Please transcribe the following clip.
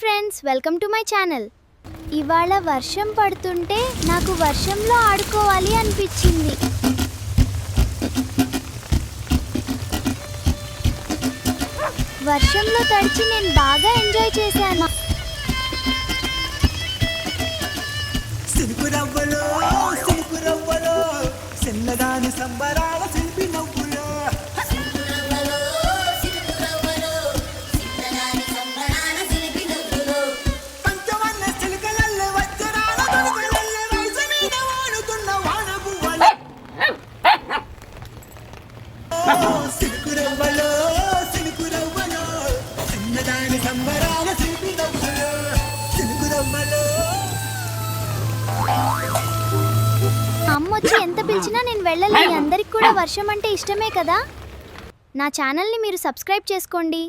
Friends, welcome to my channel. ఇవాళ వర్షం పడుతుంటే నాకు వర్షంలో ఆడుకోవాలి అనిపించింది. వర్షంలో తడిచి నేను బాగా ఎంజాయ్ చేశాను. అమ్మ వచ్చి ఎంత పిలిచినా నేను వెళ్ళలేను. అందరికి కూడా వర్షం అంటే ఇష్టమే కదా. నా ఛానల్ని మీరు సబ్స్క్రైబ్ చేసుకోండి.